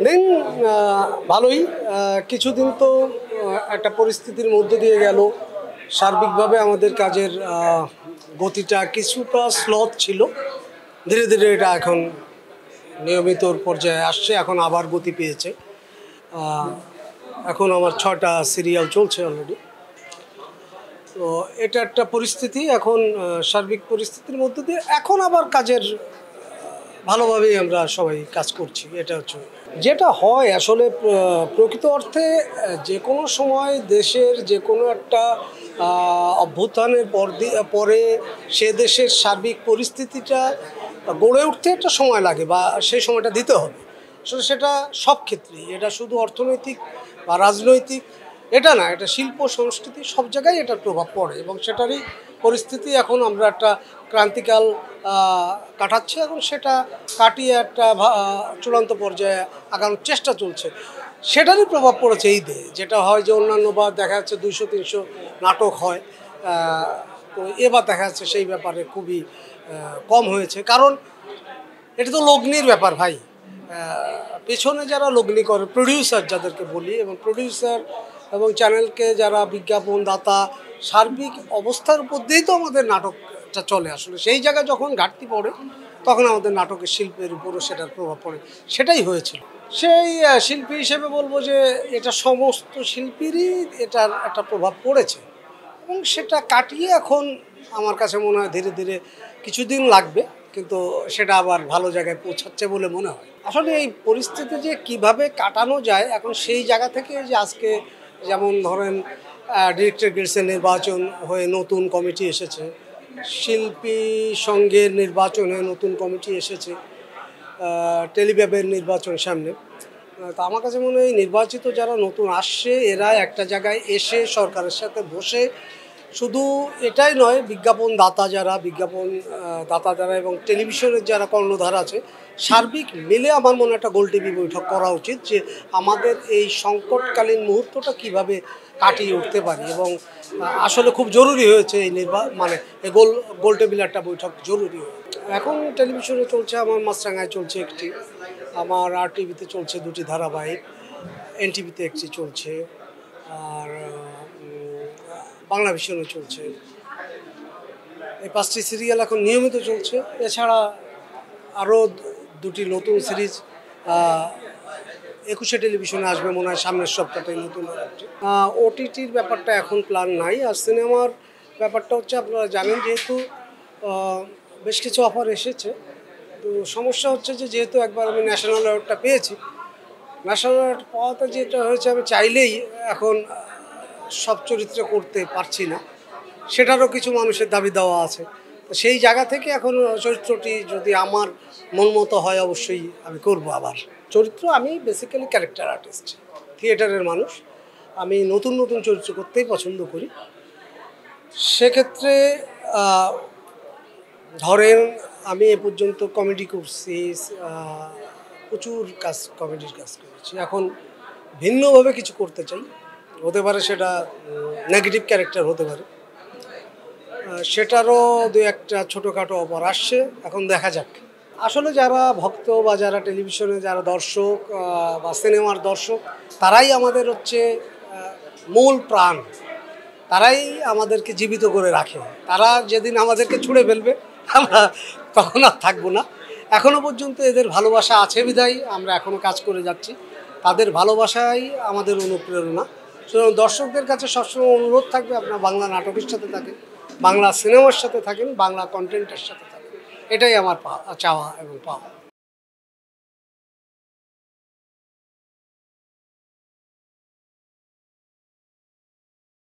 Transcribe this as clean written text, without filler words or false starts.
দিন ভালোই। কিছুদিন তো একটা পরিস্থিতির মধ্য দিয়ে গেল। সার্বিকভাবে আমাদের কাজের গতিটা কিছুটা স্লথ ছিল। ধীরে ধীরে এটা এখন নিয়মিত পর্যায়ে আসছে, এখন আবার গতি পেয়েছে। এখন আমার 6টা সিরিয়াল চলছে অলরেডি। তো এটা একটা পরিস্থিতি, এখন সার্বিক পরিস্থিতির মধ্য দিয়ে এখন আবার কাজের ভালোভাবেই আমরা সবাই কাজ করছি। এটা হচ্ছে যেটা হয় আসলে প্রকৃত অর্থে যে কোনো সময় দেশের যে কোনো একটা অভ্যুত্থানের পরে সে দেশের সার্বিক পরিস্থিতিটা গড়ে উঠতে একটা সময় লাগে বা সেই সময়টা দিতে হবে। আসলে সেটা সব ক্ষেত্রেই, এটা শুধু অর্থনৈতিক বা রাজনৈতিক এটা না, এটা শিল্প সংস্কৃতি সব জায়গায় এটার প্রভাব পড়ে এবং সেটারই পরিস্থিতি এখন আমরা একটা ক্রান্তিকাল কাটাচ্ছি এবং সেটা কাটিয়ে একটা চূড়ান্ত পর্যায়ে আগানোর চেষ্টা চলছে। সেটারই প্রভাব পড়েছে এই দিয়ে, যেটা হয় যে অন্যান্য বার দেখা যাচ্ছে 200-300 নাটক হয়, তো এবার দেখা যাচ্ছে সেই ব্যাপারে খুবই কম হয়েছে। কারণ এটা তো লগ্নির ব্যাপার ভাই। পেছনে যারা লগ্নি করে, প্রডিউসার যাদেরকে বলি, এবং প্রডিউসার এবং চ্যানেলকে যারা বিজ্ঞাপন দাতা, সার্বিক অবস্থার উপর দিয়েই তো আমাদের নাটকটা চলে। আসলে সেই জায়গায় যখন ঘাটতি পড়ে তখন আমাদের নাটকের শিল্পের উপরও সেটার প্রভাব পড়ে। সেটাই হয়েছিল। সেই শিল্পী হিসেবে বলবো যে এটা সমস্ত শিল্পীরই এটার একটা প্রভাব পড়েছে এবং সেটা কাটিয়ে এখন আমার কাছে মনে হয় ধীরে ধীরে কিছুদিন লাগবে, কিন্তু সেটা আবার ভালো জায়গায় পৌঁছাচ্ছে বলে মনে হয়। আসলে এই পরিস্থিতি যে কিভাবে কাটানো যায়, এখন সেই জায়গা থেকে যে আজকে যেমন ধরেন ডিরেক্টর গিল্ডসের নির্বাচন হয়ে নতুন কমিটি এসেছে, শিল্পী সংঘের নির্বাচনে নতুন কমিটি এসেছে, টেলিব্যাবের নির্বাচন সামনে। তো আমার কাছে মনে হয় নির্বাচিত যারা নতুন আসছে এরা একটা জায়গায় এসে সরকারের সাথে বসে শুধু এটাই নয়, বিজ্ঞাপন দাতা যারা এবং টেলিভিশনের যারা কর্ণধার আছে সার্বিক মিলে আমার মনে একটা গোল টিভি বৈঠক করা উচিত যে আমাদের এই সংকটকালীন মুহূর্তটা কিভাবে কাটিয়ে উঠতে পারি। এবং আসলে খুব জরুরি হয়েছে এই এই গোল টেবিল একটা বৈঠক জরুরি। এখন টেলিভিশনে চলছে আমার মাছরাঙায় চলছে একটি, আমার RTV-তে চলছে 2টি ধারাবাহিক, NTV-তে একটি চলছে, আর বাংলা ভিশনে চলছে। এই 5টি সিরিয়াল এখন নিয়মিত চলছে। এছাড়া আরও 2টি নতুন সিরিজ 21শে টেলিভিশনে আসবে মনে হয় সামনের সপ্তাহটাই নতুন একটি। OTTর ব্যাপারটা এখন প্ল্যান নাই। আর সিনেমার ব্যাপারটা হচ্ছে আপনারা জানেন যেহেতু বেশ কিছু অফার এসেছে, তো সমস্যা হচ্ছে যে যেহেতু একবার আমি ন্যাশনাল অ্যাওয়ার্ডটা পেয়েছি, ন্যাশনাল অ্যাওয়ার্ড পাওয়াতে যেটা হয়েছে আমি চাইলেই এখন সব চরিত্র করতে পারছি না, সেটারও কিছু মানুষের দাবি দেওয়া আছে। তো সেই জায়গা থেকে এখন চরিত্রটি যদি আমার মন মতো হয় অবশ্যই আমি করব। আবার চরিত্র, আমি বেসিক্যালি ক্যারেক্টার আর্টিস্ট, থিয়েটারের মানুষ, আমি নতুন নতুন চরিত্র করতেই পছন্দ করি। সেক্ষেত্রে ধরেন আমি এ পর্যন্ত কমেডি করছি, প্রচুর কমেডির কাজ করেছি। এখন ভিন্নভাবে কিছু করতে চাই, হতে পারে সেটা নেগেটিভ ক্যারেক্টার হতে পারে, সেটারও 2-1টা ছোটোখাটো অফার আসছে, এখন দেখা যাক। আসলে যারা ভক্ত বা যারা টেলিভিশনে যারা দর্শক বা সিনেমার দর্শক, তারাই আমাদের হচ্ছে মূল প্রাণ, তারাই আমাদেরকে জীবিত করে রাখে। তারা যেদিন আমাদেরকে ছুঁড়ে ফেলবে আমরা তখন আর থাকবো না। এখনও পর্যন্ত এদের ভালোবাসা আছে বিধায় আমরা এখনও কাজ করে যাচ্ছি, তাদের ভালোবাসাই আমাদের অনুপ্রেরণা। সুতরাং দর্শকদের কাছে সবসময় অনুরোধ থাকবে আপনারা বাংলা নাটকের সাথে থাকেন, বাংলা সিনেমার সাথে থাকেন, বাংলা কন্টেন্টের সাথে থাকেন। এটাই আমার চাওয়া এবং পাওয়া।